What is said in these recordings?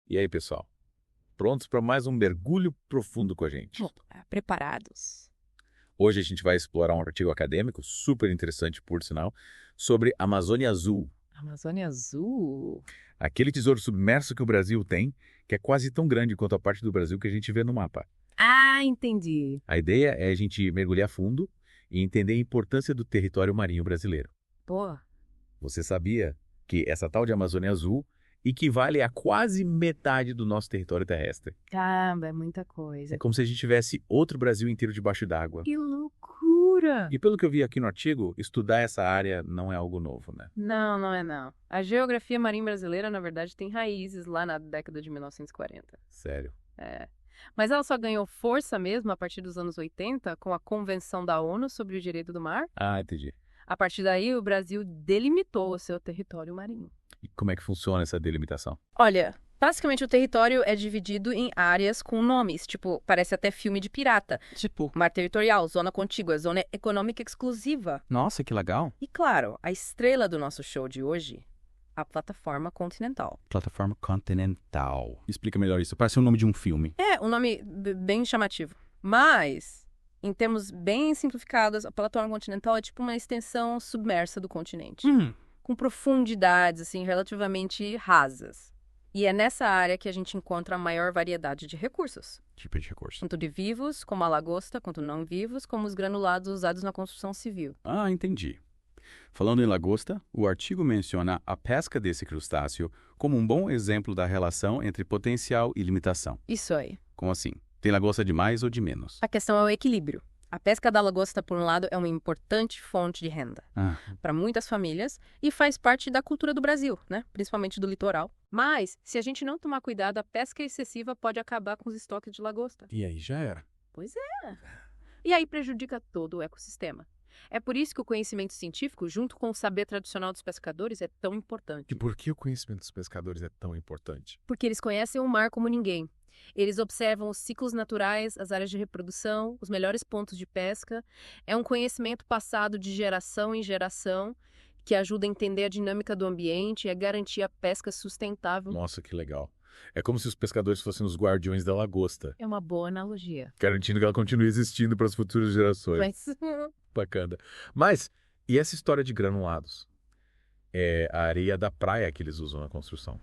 E aí, pessoal? Prontos para mais um mergulho profundo com a gente? Opa, preparados. Hoje a gente vai explorar um artigo acadêmico, super interessante por sinal, sobre Amazônia Azul, Amazônia Azul. aquele tesouro submerso que o Brasil tem, que é quase tão grande quanto a parte do Brasil que a gente vê no mapa. Ah, entendi. A ideia é a gente mergulhar fundo e entender a importância do território marinho brasileiro. Pô, Você sabia que essa tal de Amazônia Azul equivale a quase metade do nosso território terrestre? caramba, é muita coisa. É como se a gente tivesse outro Brasil inteiro debaixo d'água. Que loucura! E pelo que eu vi aqui no artigo, estudar essa área não é algo novo, né? Não, não é não. A geografia marinha brasileira, na verdade, tem raízes lá na década de 1940. Sério. É. Mas ela só ganhou força mesmo a partir dos anos 80, com a Convenção da ONU sobre o Direito do Mar. Ah, entendi. A partir daí, o Brasil delimitou o seu território marinho. E como é que funciona essa delimitação? Olha, basicamente o território é dividido em áreas com nomes, tipo, parece até filme de pirata. Tipo, Mar territorial, zona contígua, zona econômica exclusiva. nossa, que legal. E claro, a estrela do nosso show de hoje, a plataforma continental. Plataforma Continental. Explica melhor isso. Parece o nome de um filme. É um nome bem chamativo. Mas, em termos bem simplificados, a plataforma continental é tipo uma extensão submersa do continente, com profundidades assim relativamente rasas. E é nessa área que a gente encontra a maior variedade de recursos, Tipo de recurso. tanto de vivos, como a lagosta, quanto não vivos, como os granulados usados na construção civil. Ah, entendi. Falando em lagosta, o artigo menciona a pesca desse crustáceo como um bom exemplo da relação entre potencial e limitação. Isso aí. Como assim? Tem lagosta de mais ou de menos? A questão é o equilíbrio. A pesca da lagosta, por um lado, é uma importante fonte de renda Ah, para muitas famílias e faz parte da cultura do Brasil, né? Principalmente do litoral. Mas, se a gente não tomar cuidado, a pesca excessiva pode acabar com os estoques de lagosta. e aí já era. Pois é. E aí prejudica todo o ecossistema. É por isso que o conhecimento científico, junto com o saber tradicional dos pescadores, é tão importante. E por que o conhecimento dos pescadores é tão importante? Porque eles conhecem o mar como ninguém. Eles observam os ciclos naturais, as áreas de reprodução, os melhores pontos de pesca. É um conhecimento passado de geração em geração que ajuda a entender a dinâmica do ambiente e a garantir a pesca sustentável. Nossa, que legal. É como se os pescadores fossem os guardiões da lagosta, É uma boa analogia. garantindo que ela continue existindo para as futuras gerações. Mas Bacana. Mas, e essa história de granulados? É a areia da praia que eles usam na construção.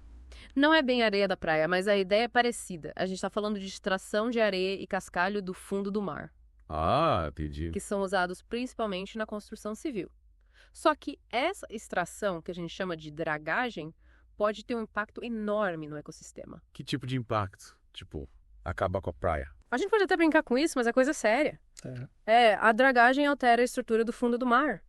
não é bem areia da praia, mas a ideia é parecida. A gente está falando de extração de areia e cascalho do fundo do mar, Ah, entendi. que são usados principalmente na construção civil. Só que essa extração, que a gente chama de dragagem, pode ter um impacto enorme no ecossistema. Que tipo de impacto? Tipo, acabar com a praia. A gente pode até brincar com isso, mas é coisa séria. A dragagem altera a estrutura do fundo do mar,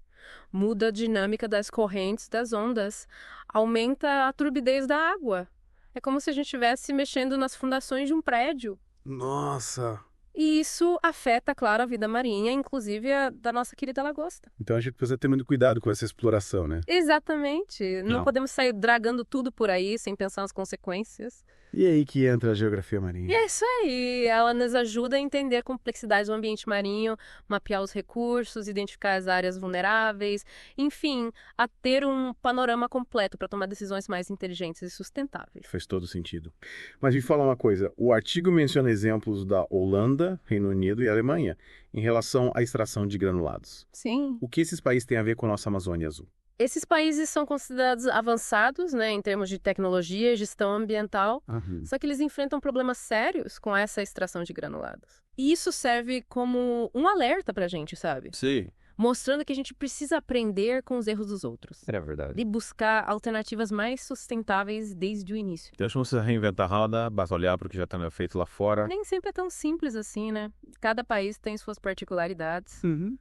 muda a dinâmica das correntes, das ondas, aumenta a turbidez da água. É como se a gente estivesse mexendo nas fundações de um prédio. Nossa! E isso afeta, claro, a vida marinha, inclusive a da nossa querida lagosta. Então a gente precisa ter muito cuidado com essa exploração, né? Exatamente. Não Não. podemos sair dragando tudo por aí sem pensar nas consequências. E aí que entra a geografia E marinha? é isso aí. Ela nos ajuda a entender a complexidade do ambiente marinho, mapear os recursos, identificar as áreas vulneráveis, enfim, a ter um panorama completo para tomar decisões mais inteligentes e sustentáveis. Faz todo sentido. Mas me fala uma coisa, o artigo menciona exemplos da Holanda, Reino Unido e Alemanha em relação à extração de granulados. Sim. O que esses países têm a ver com a nossa Amazônia Azul? Esses países são considerados avançados, né, em termos de tecnologia e gestão ambiental, só que eles enfrentam problemas sérios com essa extração de granulados. E isso serve como um alerta pra gente, sabe? Sim. Mostrando que a gente precisa aprender com os erros dos outros. Era verdade. E buscar alternativas mais sustentáveis desde o início. Então, se você reinventar a roda, basta olhar para o que já está feito lá fora. Nem sempre é tão simples assim, né? Cada país tem suas particularidades. Uhum.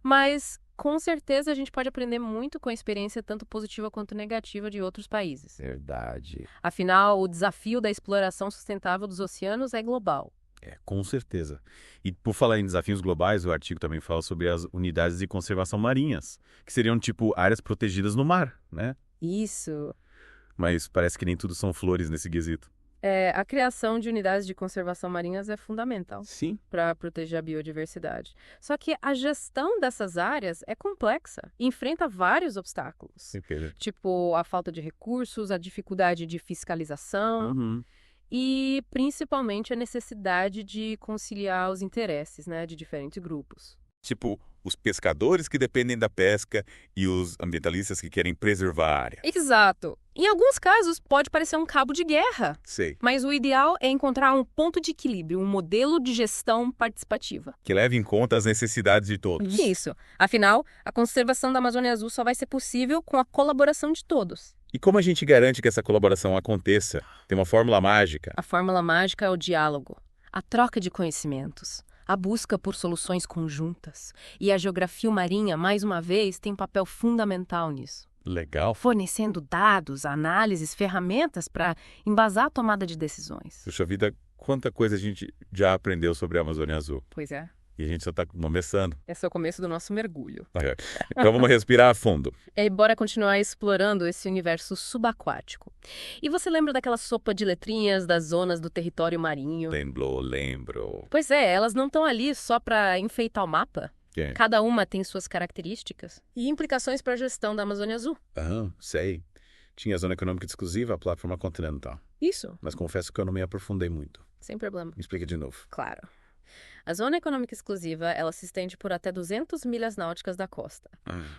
Mas, com certeza, a gente pode aprender muito com a experiência tanto positiva quanto negativa de outros países. Verdade. Afinal, o desafio da exploração sustentável dos oceanos é global. É, com certeza. E por falar em desafios globais, o artigo também fala sobre as unidades de conservação marinhas, que seriam tipo áreas protegidas no mar, né? Isso. Mas parece que nem tudo são flores nesse quesito. A criação de unidades de conservação marinhas é fundamental Sim. para proteger a biodiversidade. Só que a gestão dessas áreas é complexa e enfrenta vários obstáculos. Entende? Tipo, a falta de recursos, a dificuldade de fiscalização. Uhum. e principalmente a necessidade de conciliar os interesses, né, de diferentes grupos. Tipo, os pescadores que dependem da pesca e os ambientalistas que querem preservar a área. Exato. Em alguns casos, pode parecer um cabo de guerra, Sei. mas o ideal é encontrar um ponto de equilíbrio, um modelo de gestão participativa. Que leve em conta as necessidades de todos. Isso. Afinal, a conservação da Amazônia Azul só vai ser possível com a colaboração de todos. E como a gente garante que essa colaboração aconteça? Tem uma fórmula mágica? A fórmula mágica é o diálogo, a troca de conhecimentos, a busca por soluções conjuntas. E a geografia marinha, mais uma vez, tem um papel fundamental nisso. Legal. Fornecendo dados, análises, ferramentas para embasar a tomada de decisões. Puxa vida, quanta coisa a gente já aprendeu sobre a Amazônia Azul. Pois é. E a gente só está começando. Esse é o começo do nosso mergulho. Então vamos respirar a fundo. E bora continuar explorando esse universo subaquático. E você lembra daquela sopa de letrinhas das zonas do território marinho? Lembro. Pois é, elas não estão ali só para enfeitar o mapa. Cada uma tem suas características e implicações para a gestão da Amazônia Azul. Sei. Tinha a Zona Econômica Exclusiva, a Plataforma Continental. Isso. Mas confesso que eu não me aprofundei muito. Sem problema. Me explica de novo. Claro. A Zona Econômica Exclusiva, ela se estende por até 200 milhas náuticas da costa.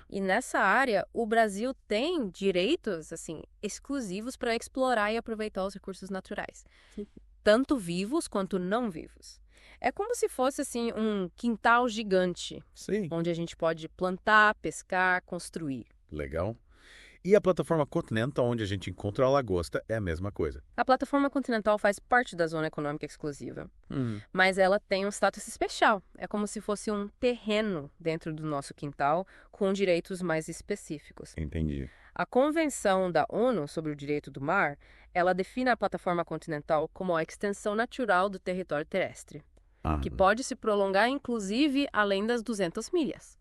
E nessa área, o Brasil tem direitos, assim, exclusivos para explorar e aproveitar os recursos naturais. Tanto vivos quanto não vivos. É como se fosse, assim, um quintal gigante. Sim. Onde a gente pode plantar, pescar, construir. Legal. E a Plataforma Continental, onde a gente encontra a lagosta, é a mesma coisa. A Plataforma Continental faz parte da Zona Econômica Exclusiva. Mas ela tem um status especial. É como se fosse um terreno dentro do nosso quintal, com direitos mais específicos. Entendi. A Convenção da ONU sobre o Direito do Mar, ela define a Plataforma Continental como a extensão natural do território terrestre, que pode se prolongar, inclusive, além das 200 milhas.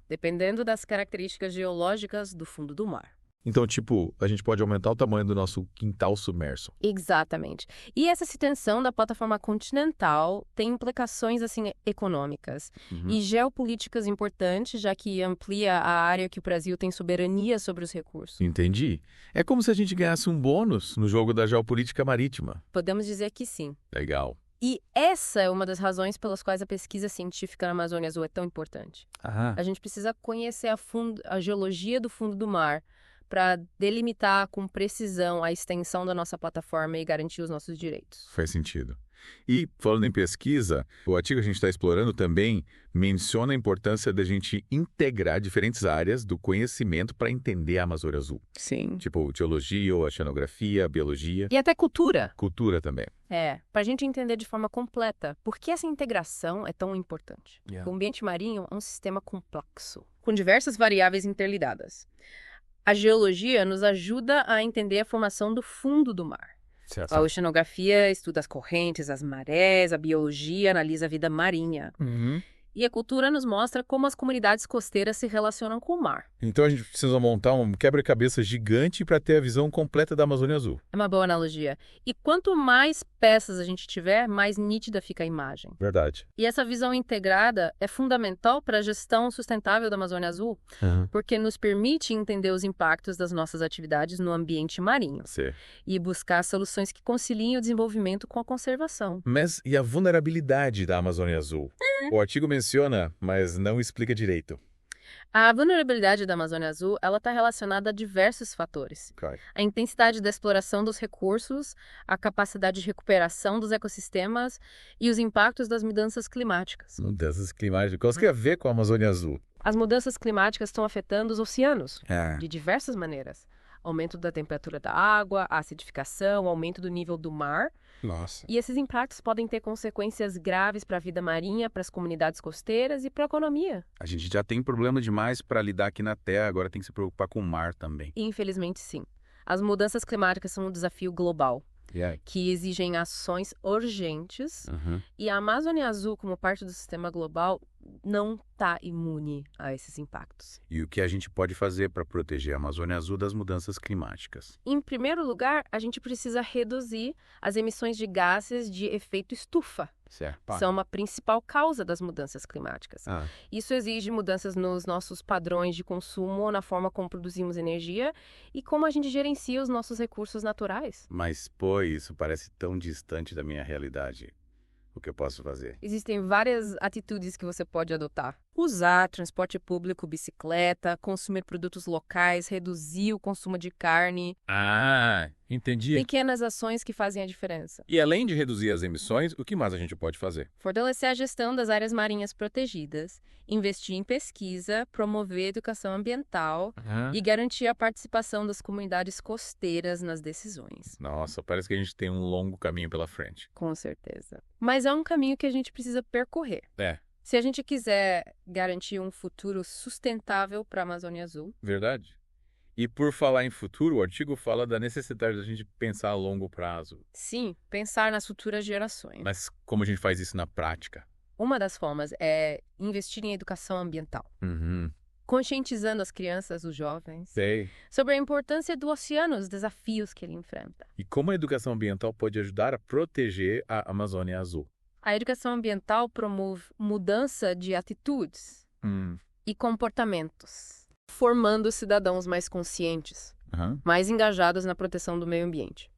Dependendo das características geológicas do fundo do mar. Então, tipo, a gente pode aumentar o tamanho do nosso quintal submerso. Exatamente. E essa extensão da plataforma continental tem implicações, assim, econômicas e geopolíticas importantes, já que amplia a área que o Brasil tem soberania sobre os recursos. Entendi. É como se a gente ganhasse um bônus no jogo da geopolítica marítima. Podemos dizer que sim. Legal. E essa é uma das razões pelas quais a pesquisa científica na Amazônia Azul é tão importante. A gente precisa conhecer a fundo a geologia do fundo do mar para delimitar com precisão a extensão da nossa plataforma e garantir os nossos direitos. Faz sentido. E, falando em pesquisa, o artigo que a gente está explorando também menciona a importância da gente integrar diferentes áreas do conhecimento para entender a Amazônia Azul. Sim. Tipo geologia, oceanografia, biologia. E até cultura. Cultura também. Para a gente entender de forma completa por que essa integração é tão importante. O ambiente marinho é um sistema complexo, com diversas variáveis interligadas. A geologia nos ajuda a entender a formação do fundo do mar. Certo. A oceanografia estuda as correntes, as marés, a biologia analisa a vida marinha. E a cultura nos mostra como as comunidades costeiras se relacionam com o mar. Então a gente precisa montar um quebra-cabeça gigante para ter a visão completa da Amazônia Azul. É uma boa analogia. E quanto mais peças a gente tiver, mais nítida fica a imagem. Verdade. E essa visão integrada é fundamental para a gestão sustentável da Amazônia Azul, porque nos permite entender os impactos das nossas atividades no ambiente marinho. Sim. E buscar soluções que conciliem o desenvolvimento com a conservação. Mas e a vulnerabilidade da Amazônia Azul? O artigo menciona, mas não explica direito. A vulnerabilidade da Amazônia Azul, ela está relacionada a diversos fatores. A intensidade da exploração dos recursos, a capacidade de recuperação dos ecossistemas e os impactos das mudanças climáticas. Mudanças climáticas. Qual que tem a ver com a Amazônia Azul? As mudanças climáticas estão afetando os oceanos de diversas maneiras. Aumento da temperatura da água, acidificação, aumento do nível do mar. Nossa. E esses impactos podem ter consequências graves para a vida marinha, para as comunidades costeiras e para a economia. A gente já tem problema demais para lidar aqui na Terra, agora tem que se preocupar com o mar também. Infelizmente, sim. As mudanças climáticas são um desafio global, que exigem ações urgentes. E a Amazônia Azul, como parte do sistema global, não está imune a esses impactos. E o que a gente pode fazer para proteger a Amazônia Azul das mudanças climáticas? Em primeiro lugar, a gente precisa reduzir as emissões de gases de efeito estufa. Certo. São uma principal causa das mudanças climáticas. Ah, Isso exige mudanças nos nossos padrões de consumo, na forma como produzimos energia e como a gente gerencia os nossos recursos naturais. mas, pô, isso parece tão distante da minha realidade. O que eu posso fazer? Existem várias atitudes que você pode adotar. Usar transporte público, bicicleta, consumir produtos locais, reduzir o consumo de carne. Ah, entendi. Pequenas ações que fazem a diferença. E além de reduzir as emissões, o que mais a gente pode fazer? Fortalecer a gestão das áreas marinhas protegidas, investir em pesquisa, promover a educação ambiental e garantir a participação das comunidades costeiras nas decisões. Nossa, parece que a gente tem um longo caminho pela frente. Com certeza. Mas é um caminho que a gente precisa percorrer. É, Se a gente quiser garantir um futuro sustentável para a Amazônia Azul, verdade. E por falar em futuro, o artigo fala da necessidade da gente pensar a longo prazo. sim, pensar nas futuras gerações. Mas como a gente faz isso na prática? Uma das formas é investir em educação ambiental, conscientizando as crianças, os jovens, Sei. sobre a importância do oceano, os desafios que ele enfrenta. E como a educação ambiental pode ajudar a proteger a Amazônia Azul? A educação ambiental promove mudança de atitudes e comportamentos, formando cidadãos mais conscientes, mais engajados na proteção do meio ambiente.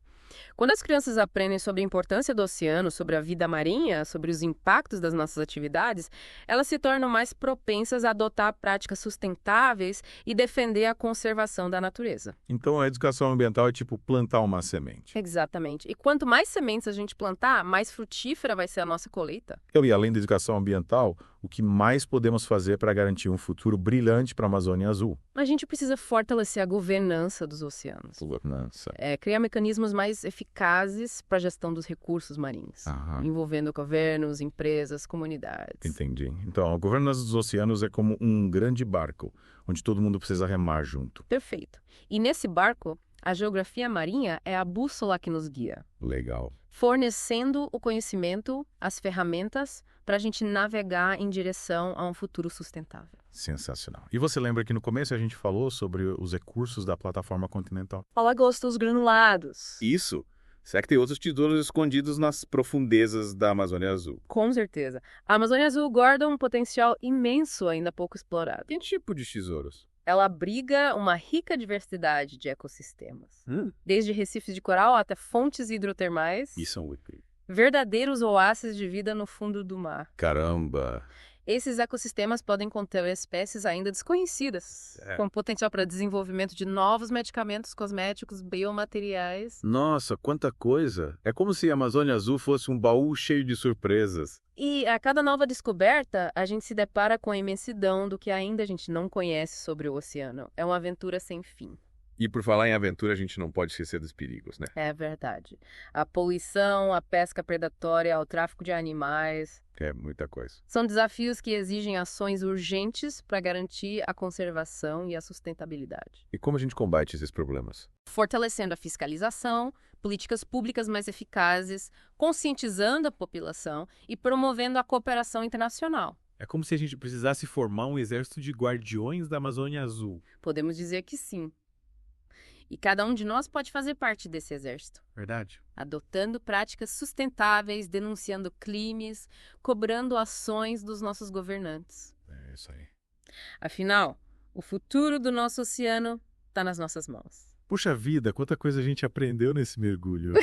Quando as crianças aprendem sobre a importância do oceano, sobre a vida marinha, sobre os impactos das nossas atividades, elas se tornam mais propensas a adotar práticas sustentáveis e defender a conservação da natureza. Então a educação ambiental é tipo plantar uma semente. Exatamente. E quanto mais sementes a gente plantar, mais frutífera vai ser a nossa colheita. E além da educação ambiental, o que mais podemos fazer para garantir um futuro brilhante para a Amazônia Azul? A gente precisa fortalecer a governança dos oceanos. Governança. Criar mecanismos mais eficazes para a gestão dos recursos marinhos, envolvendo governos, empresas, comunidades. Entendi. Então, a governança dos oceanos é como um grande barco, onde todo mundo precisa remar junto. Perfeito. E nesse barco, a geografia marinha é a bússola que nos guia, Legal. fornecendo o conhecimento, as ferramentas para a gente navegar em direção a um futuro sustentável. Sensacional. E você lembra que no começo a gente falou sobre os recursos da plataforma continental? Lagostos granulados. Isso. Será que tem outros tesouros escondidos nas profundezas da Amazônia Azul? Com certeza. A Amazônia Azul guarda um potencial imenso ainda pouco explorado. Que tipo de tesouros? Ela abriga uma rica diversidade de ecossistemas, desde recifes de coral até fontes hidrotermais, Isso é um incrível. verdadeiros oásis de vida no fundo do mar. Caramba! Esses ecossistemas podem conter espécies ainda desconhecidas, com potencial para desenvolvimento de novos medicamentos cosméticos, biomateriais. Nossa, quanta coisa! É como se a Amazônia Azul fosse um baú cheio de surpresas. E a cada nova descoberta, a gente se depara com a imensidão do que ainda a gente não conhece sobre o oceano. É uma aventura sem fim. E por falar em aventura, a gente não pode esquecer dos perigos, né? É verdade. A poluição, a pesca predatória, o tráfico de animais. É muita coisa. São desafios que exigem ações urgentes para garantir a conservação e a sustentabilidade. E como a gente combate esses problemas? Fortalecendo a fiscalização, políticas públicas mais eficazes, conscientizando a população e promovendo a cooperação internacional. É como se a gente precisasse formar um exército de guardiões da Amazônia Azul. Podemos dizer que sim. E cada um de nós pode fazer parte desse exército, Verdade? adotando práticas sustentáveis, denunciando crimes, cobrando ações dos nossos governantes. É isso aí. Afinal, o futuro do nosso oceano está nas nossas mãos. Puxa vida, quanta coisa a gente aprendeu nesse mergulho.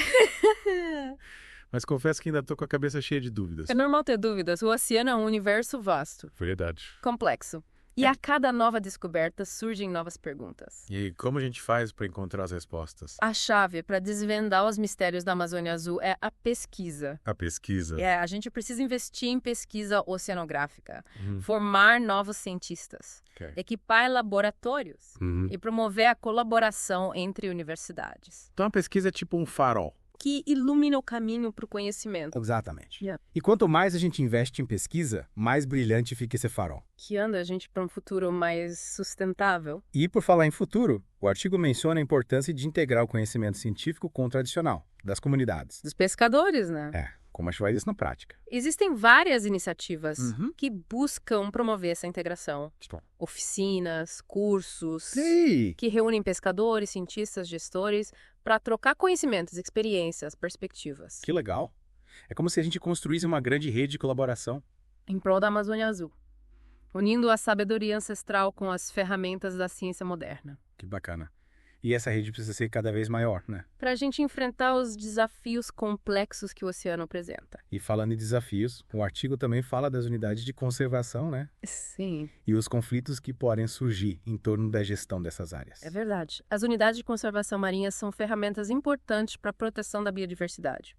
Mas confesso que ainda tô com a cabeça cheia de dúvidas. É normal ter dúvidas. O oceano é um universo vasto, Verdade. complexo. E a cada nova descoberta surgem novas perguntas. E como a gente faz para encontrar as respostas? A chave para desvendar os mistérios da Amazônia Azul é a pesquisa. A pesquisa. A gente precisa investir em pesquisa oceanográfica, formar novos cientistas, equipar laboratórios e promover a colaboração entre universidades, Então a pesquisa é tipo um farol. que ilumina o caminho para o conhecimento, Exatamente. Yeah. E quanto mais a gente investe em pesquisa, mais brilhante fica esse farol. guiando a gente para um futuro mais sustentável. E por falar em futuro, o artigo menciona a importância de integrar o conhecimento científico com o tradicional, das comunidades. Dos pescadores, né? Como a gente faz isso na prática? Existem várias iniciativas que buscam promover essa integração. Oficinas, cursos, que reúnem pescadores, cientistas, gestores, para trocar conhecimentos, experiências, perspectivas. Que legal! É como se a gente construísse uma grande rede de colaboração. Em prol da Amazônia Azul, unindo a sabedoria ancestral com as ferramentas da ciência moderna. Que bacana. E essa rede precisa ser cada vez maior, né? Para a gente enfrentar os desafios complexos que o oceano apresenta. E falando em desafios, o artigo também fala das unidades de conservação, né? Sim. E os conflitos que podem surgir em torno da gestão dessas áreas. É verdade. As unidades de conservação marinha são ferramentas importantes para a proteção da biodiversidade.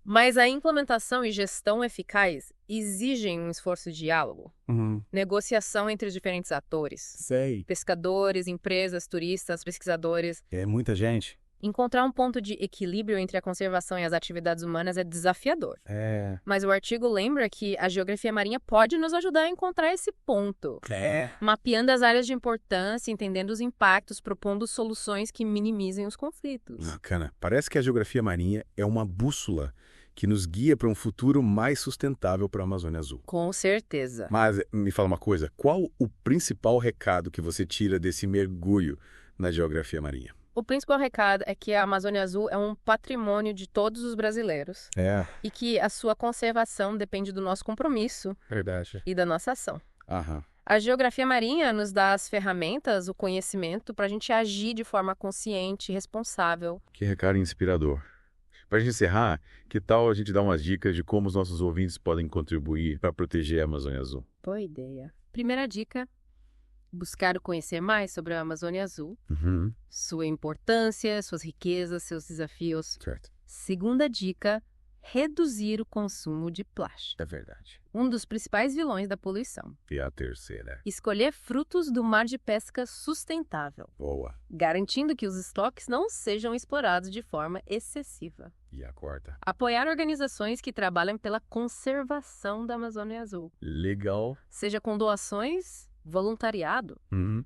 Mas a implementação e gestão eficaz exigem um esforço de diálogo, negociação entre os diferentes atores. Sei. Pescadores, empresas, turistas, pesquisadores. É muita gente. Encontrar um ponto de equilíbrio entre a conservação e as atividades humanas é desafiador. Mas o artigo lembra que a geografia marinha pode nos ajudar a encontrar esse ponto. Mapeando as áreas de importância, entendendo os impactos, propondo soluções que minimizem os conflitos. Bacana. Parece que a geografia marinha é uma bússola que nos guia para um futuro mais sustentável para a Amazônia Azul. Com certeza. Mas me fala uma coisa, qual o principal recado que você tira desse mergulho na geografia marinha? O principal recado é que a Amazônia Azul é um patrimônio de todos os brasileiros. E que a sua conservação depende do nosso compromisso. Verdade. E da nossa ação. Aham. A geografia marinha nos dá as ferramentas, o conhecimento para a gente agir de forma consciente e responsável. Que recado inspirador. Para a gente encerrar, que tal a gente dar umas dicas de como os nossos ouvintes podem contribuir para proteger a Amazônia Azul? Boa ideia. Primeira dica, buscar conhecer mais sobre a Amazônia Azul, sua importância, suas riquezas, seus desafios. Certo. Segunda dica, reduzir o consumo de plástico. É verdade. Um dos principais vilões da poluição. E a terceira? Escolher frutos do mar de pesca sustentável. Boa. Garantindo que os estoques não sejam explorados de forma excessiva. E a quarta? Apoiar organizações que trabalham pela conservação da Amazônia Azul. Legal. Seja com doações, voluntariado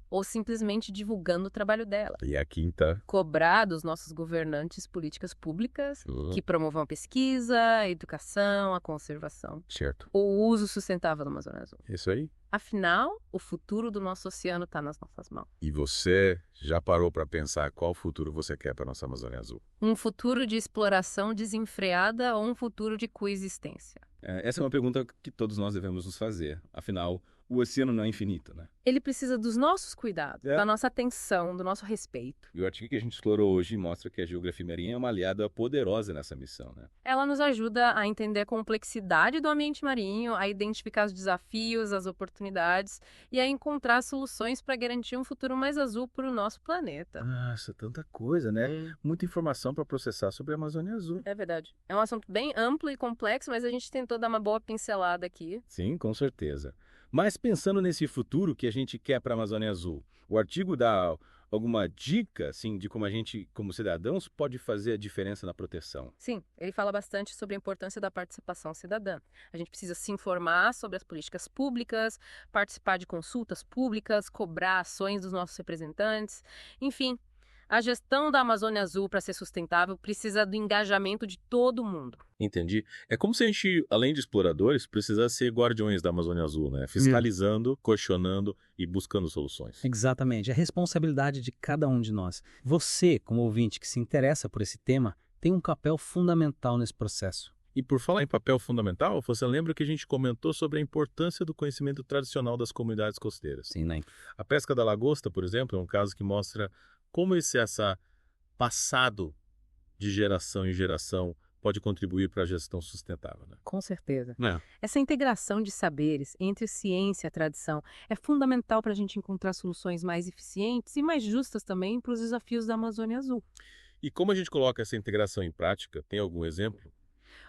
ou simplesmente divulgando o trabalho dela. E a quinta? Cobrar dos nossos governantes políticas públicas que promovam a pesquisa, a educação, a conservação. Certo. O uso sustentável da Amazônia Azul. Isso aí. Afinal, o futuro do nosso oceano está nas nossas mãos. E você já parou para pensar qual futuro você quer para a nossa Amazônia Azul? Um futuro de exploração desenfreada ou um futuro de coexistência? Essa é uma pergunta que todos nós devemos nos fazer. Afinal, o oceano não é infinito, né? Ele precisa dos nossos cuidados, da nossa atenção, do nosso respeito. E o artigo que a gente explorou hoje mostra que a geografia marinha é uma aliada poderosa nessa missão, né? Ela nos ajuda a entender a complexidade do ambiente marinho, a identificar os desafios, as oportunidades e a encontrar soluções para garantir um futuro mais azul para o nosso planeta. Nossa, tanta coisa, né? Muita informação para processar sobre a Amazônia Azul. É verdade. É um assunto bem amplo e complexo, mas a gente tentou dar uma boa pincelada aqui. Sim, com certeza. Mas pensando nesse futuro que a gente quer para a Amazônia Azul, o artigo dá alguma dica, assim, de como a gente, como cidadãos, pode fazer a diferença na proteção? Sim, ele fala bastante sobre a importância da participação cidadã. A gente precisa se informar sobre as políticas públicas, participar de consultas públicas, cobrar ações dos nossos representantes, enfim. A gestão da Amazônia Azul, para ser sustentável, precisa do engajamento de todo mundo. Entendi. É como se a gente, além de exploradores, precisasse ser guardiões da Amazônia Azul, né? Fiscalizando, questionando e buscando soluções. Exatamente. É responsabilidade de cada um de nós. Você, como ouvinte que se interessa por esse tema, tem um papel fundamental nesse processo. E por falar em papel fundamental, você lembra que a gente comentou sobre a importância do conhecimento tradicional das comunidades costeiras? Sim, né? A pesca da lagosta, por exemplo, é um caso que mostra como esse passado de geração em geração pode contribuir para a gestão sustentável, né? Com certeza. Essa integração de saberes entre ciência e tradição é fundamental para a gente encontrar soluções mais eficientes e mais justas também para os desafios da Amazônia Azul. E como a gente coloca essa integração em prática? Tem algum exemplo?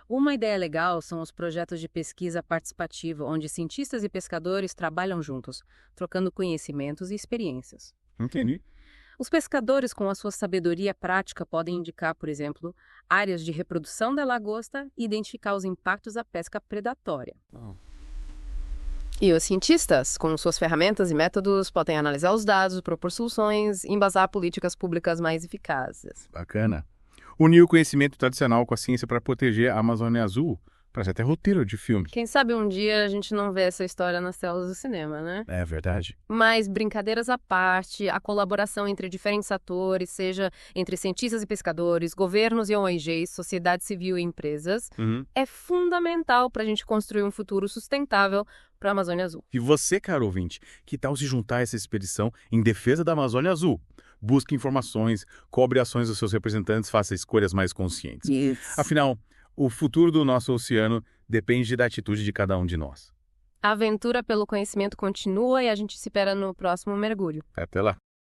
Uma ideia legal são os projetos de pesquisa participativa, onde cientistas e pescadores trabalham juntos, trocando conhecimentos e experiências. Entendi. Os pescadores, com a sua sabedoria prática, podem indicar, por exemplo, áreas de reprodução da lagosta e identificar os impactos da pesca predatória. E os cientistas, com suas ferramentas e métodos, podem analisar os dados, propor soluções e embasar políticas públicas mais eficazes. Bacana. Unir o conhecimento tradicional com a ciência para proteger a Amazônia Azul. Parece até roteiro de filme. Quem sabe um dia a gente não vê essa história nas telas do cinema, né? É verdade. Mas, brincadeiras à parte, a colaboração entre diferentes atores, seja entre cientistas e pescadores, governos e ONGs, sociedade civil e empresas, é fundamental para a gente construir um futuro sustentável para a Amazônia Azul. E você, caro ouvinte, que tal se juntar a essa expedição em defesa da Amazônia Azul? Busque informações, cobre ações dos seus representantes, faça escolhas mais conscientes. Afinal, o futuro do nosso oceano depende da atitude de cada um de nós. A aventura pelo conhecimento continua e a gente se espera no próximo mergulho. Até lá.